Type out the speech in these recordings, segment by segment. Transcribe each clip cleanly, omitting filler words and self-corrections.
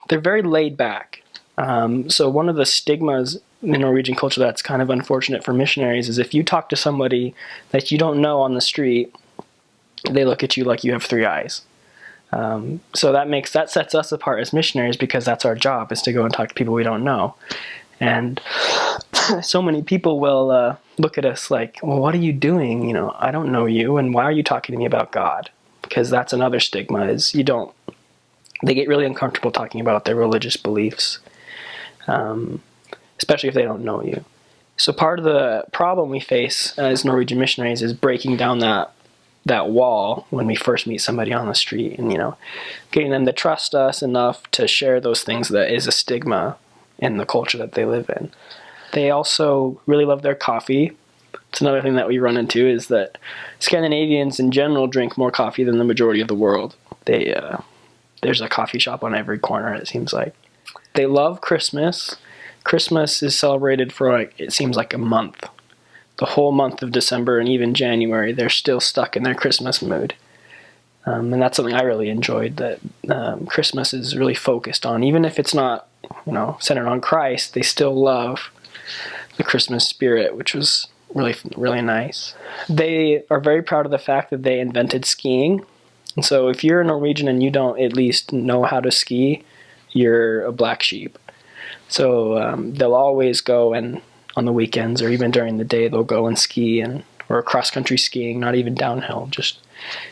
they're very laid back. So one of the stigmas in Norwegian culture that's kind of unfortunate for missionaries is if you talk to somebody that you don't know on the street, they look at you like you have three eyes. So that sets us apart as missionaries, because that's our job, is to go and talk to people we don't know. And so many people will look at us like, well, what are you doing? I don't know you, and why are you talking to me about God? Because that's another stigma, is they get really uncomfortable talking about their religious beliefs, especially if they don't know you. So part of the problem we face as Norwegian missionaries is breaking down that wall when we first meet somebody on the street, and getting them to trust us enough to share those things that is a stigma in the culture that they live in. They also really love their coffee. It's another thing that we run into, is that Scandinavians in general drink more coffee than the majority of the world. There's a coffee shop on every corner, it seems like. They love Christmas. Christmas is celebrated for, it seems like a month. The whole month of December and even January, they're still stuck in their Christmas mood. And that's something I really enjoyed, that Christmas is really focused on. Even if it's not, centered on Christ, they still love the Christmas spirit, which was really, really nice. They are very proud of the fact that they invented skiing. And so if you're a Norwegian and you don't at least know how to ski, you're a black sheep. So they'll always go, and on the weekends or even during the day, they'll go and ski, or cross-country skiing, not even downhill. Just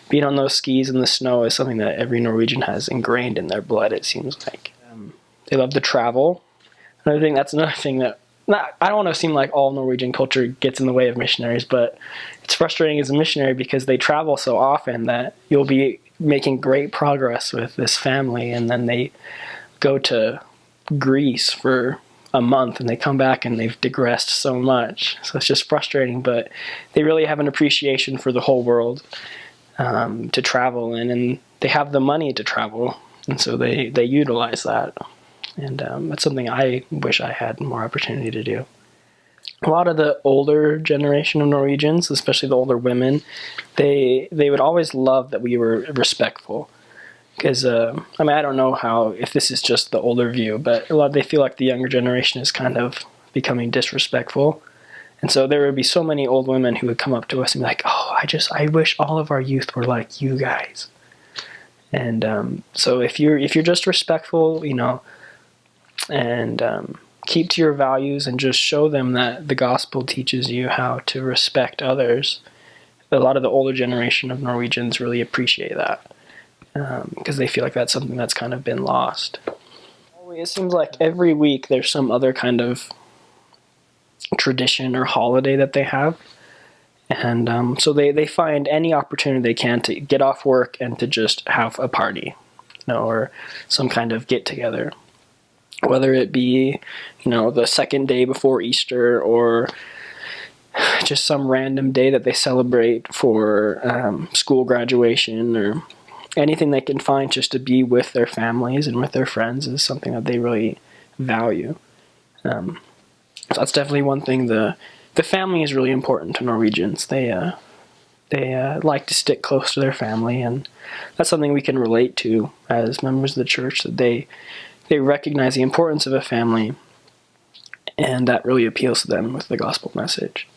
being on those skis in the snow is something that every Norwegian has ingrained in their blood, it seems like. They love to travel. That's another thing that, I don't want to seem like all Norwegian culture gets in the way of missionaries, but it's frustrating as a missionary because they travel so often that you'll be making great progress with this family, and then they go to Greece for a month and they come back and they've digressed so much. So it's just frustrating, but they really have an appreciation for the whole world to travel in, and they have the money to travel, and so they utilize that. And that's something I wish I had more opportunity to do. A lot of the older generation of Norwegians, especially the older women, they would always love that we were respectful. Because, I don't know if this is just the older view, but they feel like the younger generation is kind of becoming disrespectful. And so there would be so many old women who would come up to us and be like, oh, I wish all of our youth were like you guys. And so if you're just respectful, and keep to your values and just show them that the gospel teaches you how to respect others, a lot of the older generation of Norwegians really appreciate that. Because they feel like that's something that's kind of been lost. It seems like every week there's some other kind of tradition or holiday that they have. And so they find any opportunity they can to get off work and to just have a party, or some kind of get-together. Whether it be, the second day before Easter, or just some random day that they celebrate for school graduation, or anything they can find just to be with their families and with their friends is something that they really value. So that's definitely one thing. The family is really important to Norwegians. They like to stick close to their family, and that's something we can relate to as members of the church, that they recognize the importance of a family, and that really appeals to them with the gospel message.